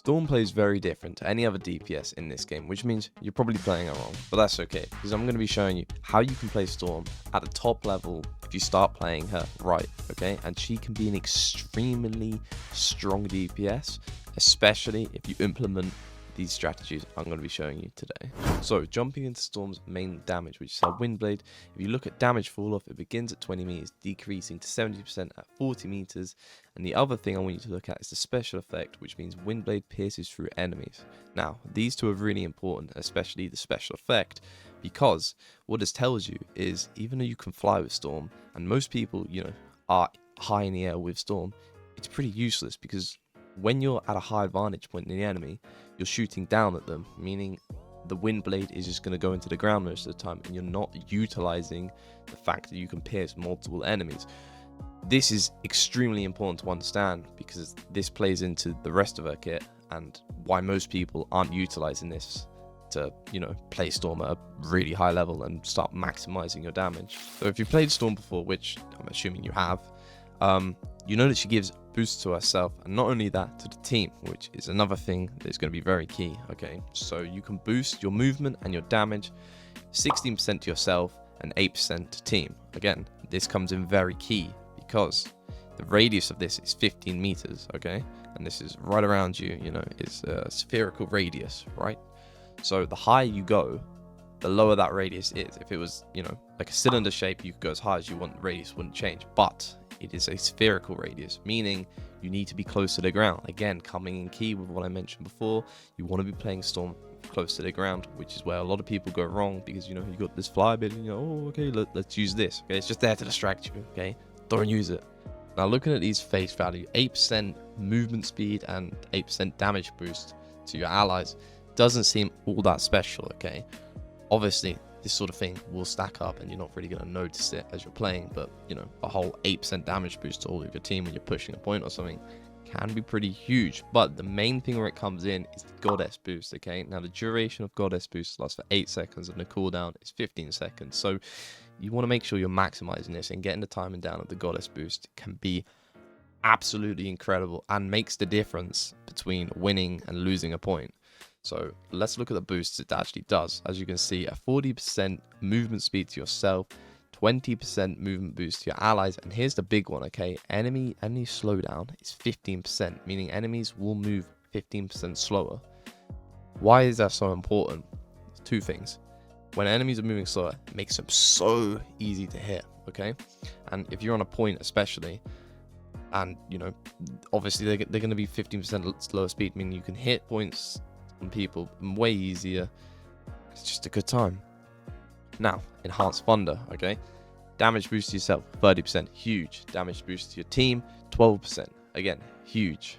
Storm plays very different to any other DPS in this game, which means you're probably playing it wrong, but that's okay, because I'm going to be showing you how you can play Storm at the top level if you start playing her right, okay? And she can be an extremely strong DPS, especially if you implement these strategies I'm going to be showing you today. So jumping into Storm's main damage, which is her Windblade. If you look at damage fall off, it begins at 20 meters, decreasing to 70% at 40 meters. And the other thing I want you to look at is the special effect, which means Windblade pierces through enemies. Now, these two are really important, especially the special effect, because what this tells you is even though you can fly with Storm, and most people, are high in the air with Storm, it's pretty useless because when you're at a high advantage point in the enemy, you're shooting down at them, meaning the wind blade is just going to go into the ground most of the time, and you're not utilizing the fact that you can pierce multiple enemies. This is extremely important to understand because this plays into the rest of her kit and why most people aren't utilizing this to, play Storm at a really high level and start maximizing your damage. So if you've played Storm before, which I'm assuming you have, you know that she gives boosts to herself, and not only that, to the team, which is another thing that's going to be very key. Okay, so you can boost your movement and your damage 16% to yourself and 8% to team. Again, this comes in very key because the radius of this is 15 meters, okay, and this is right around you, it's a spherical radius, right? So the higher you go, the lower that radius is. If it was, like a cylinder shape, you could go as high as you want, the radius wouldn't change, but it is a spherical radius, meaning you need to be close to the ground. Again, coming in key with what I mentioned before, you want to be playing Storm close to the ground, which is where a lot of people go wrong because, you got this fly bit and okay, let's use this. Okay, it's just there to distract you, okay? Don't use it. Now, looking at these face value, 8% movement speed and 8% damage boost to your allies doesn't seem all that special, okay? Obviously, this sort of thing will stack up and you're not really going to notice it as you're playing, but a whole 8% damage boost to all of your team when you're pushing a point or something can be pretty huge. But the main thing where it comes in is the Goddess boost, okay? Now the duration of Goddess boost lasts for 8 seconds and the cooldown is 15 seconds, so you want to make sure you're maximizing this, and getting the timing down of the Goddess boost can be absolutely incredible and makes the difference between winning and losing a point. So let's look at the boosts it actually does. As you can see, a 40% movement speed to yourself, 20% movement boost to your allies, and here's the big one, okay? Enemy slowdown is 15%, meaning enemies will move 15% slower. Why is that so important? Two things. When enemies are moving slower, it makes them so easy to hit, okay? And if you're on a point especially, and obviously they're going to be 15% slower speed, meaning you can hit points on people way easier. It's just a good time. Now, enhanced thunder, okay? Damage boost to yourself, 30%, huge. Damage boost to your team, 12%, again, huge.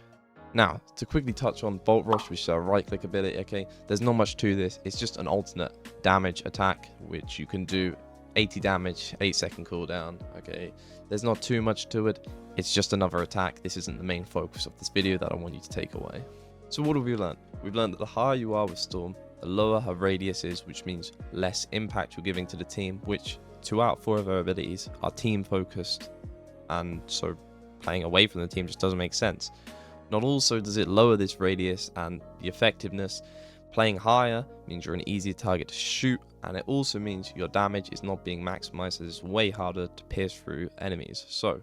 Now, to quickly touch on Bolt Rush, which is a right click ability, okay? There's not much to this. It's just an alternate damage attack, which you can do 80 damage, 8-second cooldown, okay? There's not too much to it. It's just another attack. This isn't the main focus of this video that I want you to take away. So what have we learned? We've learned that the higher you are with Storm, the lower her radius is, which means less impact you're giving to the team, which 2 out of 4 of her abilities are team focused, and so playing away from the team just doesn't make sense. Not also does it lower this radius and the effectiveness. Playing higher means you're an easier target to shoot, and it also means your damage is not being maximized, as it's way harder to pierce through enemies. So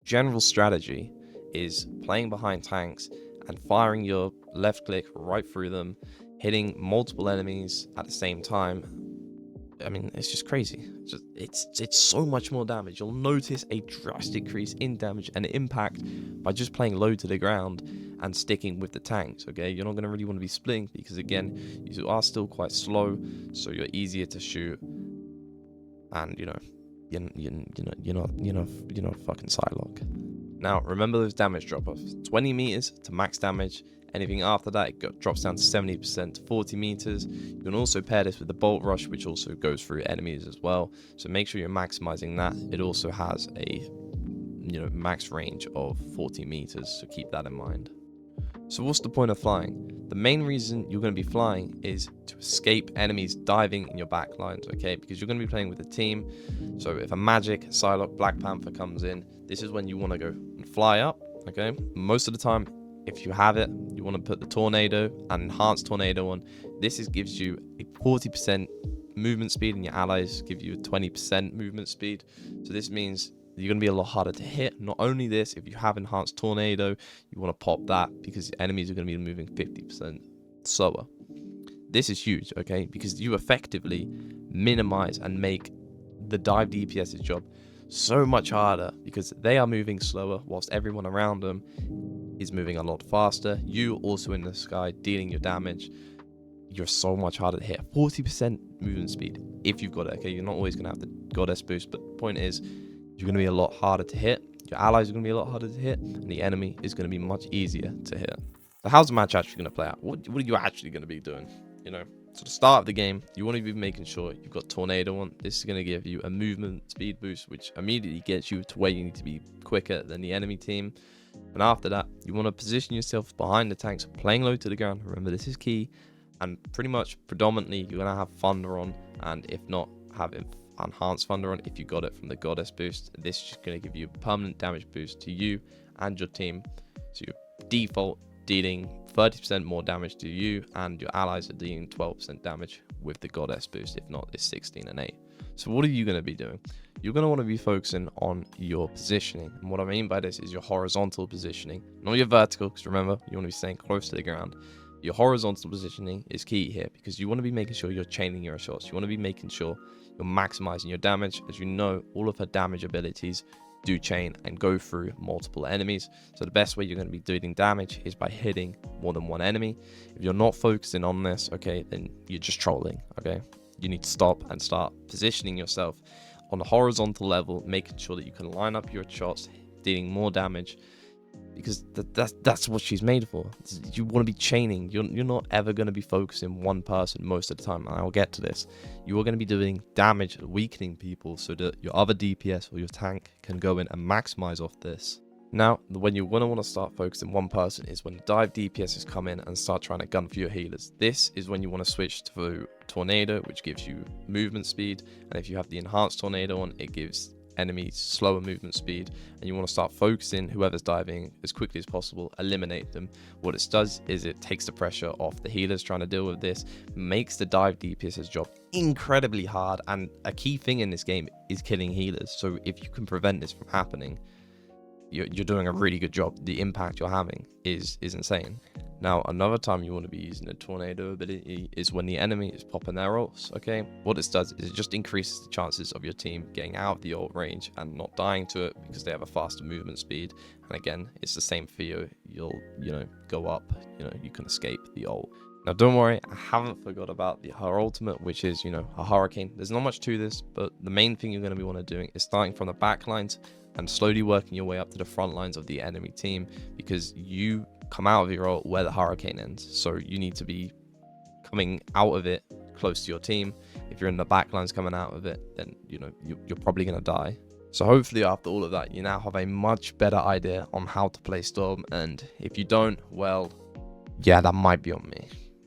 general strategy is playing behind tanks and firing your left click right through them, hitting multiple enemies at the same time. I mean, it's just crazy. It's so much more damage. You'll notice a drastic increase in damage and impact by just playing low to the ground and sticking with the tanks, okay? You're not going to really want to be splitting because, again, you are still quite slow, so you're easier to shoot. And, you're not fucking Psylocke. Now, remember those damage drop-offs. 20 meters to max damage. Anything after that, it drops down to 70% to 40 meters. You can also pair this with the Bolt Rush, which also goes through enemies as well. So make sure you're maximizing that. It also has a, max range of 40 meters, so keep that in mind. So what's the point of flying? The main reason you're going to be flying is to escape enemies diving in your back lines, okay? Because you're going to be playing with a team. So if a Magic, Psylocke, Black Panther comes in, this is when you want to go and fly up, okay? Most of the time, if you have it, you want to put the tornado and enhanced tornado on. Gives you a 40% movement speed, and your allies give you a 20% movement speed. So this means you're going to be a lot harder to hit. Not only this, if you have enhanced tornado, you want to pop that because your enemies are going to be moving 50% slower. This is huge, okay, because you effectively minimize and make the dive DPS's job so much harder because they are moving slower whilst everyone around them is moving a lot faster. You also in the sky dealing your damage. You're so much harder to hit. 40% movement speed if you've got it, okay? You're not always going to have the goddess boost, but the point is you're going to be a lot harder to hit. Your allies are going to be a lot harder to hit, and the enemy is going to be much easier to hit. So how's the match actually going to play out? What are you actually going to be doing? You know, so the start of the game, you want to be making sure you've got tornado on. This is going to give you a movement speed boost, which immediately gets you to where you need to be quicker than the enemy team. And after that, you want to position yourself behind the tanks, playing low to the ground. Remember, this is key. And pretty much predominantly, you're going to have Thunder on. And if not, have enhanced Thunder on if you got it from the Goddess boost. This is just going to give you a permanent damage boost to you and your team. So your default dealing 30% more damage to you, and your allies are dealing 12% damage with the Goddess boost. If not, it's 16 and 8. So what are you going to be doing? You're going to want to be focusing on your positioning. And what I mean by this is your horizontal positioning, not your vertical, because remember, you want to be staying close to the ground. Your horizontal positioning is key here because you want to be making sure you're chaining your shots. You want to be making sure you're maximizing your damage. As you know, all of her damage abilities do chain and go through multiple enemies. So the best way you're going to be doing damage is by hitting more than one enemy. If you're not focusing on this, okay, then you're just trolling, okay? You need to stop and start positioning yourself on a horizontal level, making sure that you can line up your shots, dealing more damage, because that's what she's made for. You want to be chaining. You're not ever going to be focusing one person most of the time, and I'll get to this. You are going to be doing damage, weakening people, so that your other DPS or your tank can go in and maximize off this. Now, when you're going to want to start focusing one person is when dive DPSs come in and start trying to gun for your healers. This is when you want to switch to Tornado, which gives you movement speed, and if you have the enhanced Tornado on, it gives enemies slower movement speed, and you want to start focusing whoever's diving as quickly as possible, eliminate them. What it does is it takes the pressure off the healers trying to deal with this, makes the dive DPS's job incredibly hard, and a key thing in this game is killing healers. So if you can prevent this from happening, you're doing a really good job. The impact you're having is insane. Now, another time you want to be using a tornado ability is when the enemy is popping their ults, okay? What this does is it just increases the chances of your team getting out of the ult range and not dying to it because they have a faster movement speed. And again, it's the same for you. You'll, go up, you can escape the ult. Now, don't worry, I haven't forgot about her ultimate, which is, a hurricane. There's not much to this, but the main thing you're going to be want to doing is starting from the back lines and slowly working your way up to the front lines of the enemy team, because you come out of your ult where the hurricane ends. So you need to be coming out of it close to your team. If you're in the back lines coming out of it, then you're probably going to die. So hopefully after all of that, you now have a much better idea on how to play Storm, and if you don't, well, yeah, that might be on me.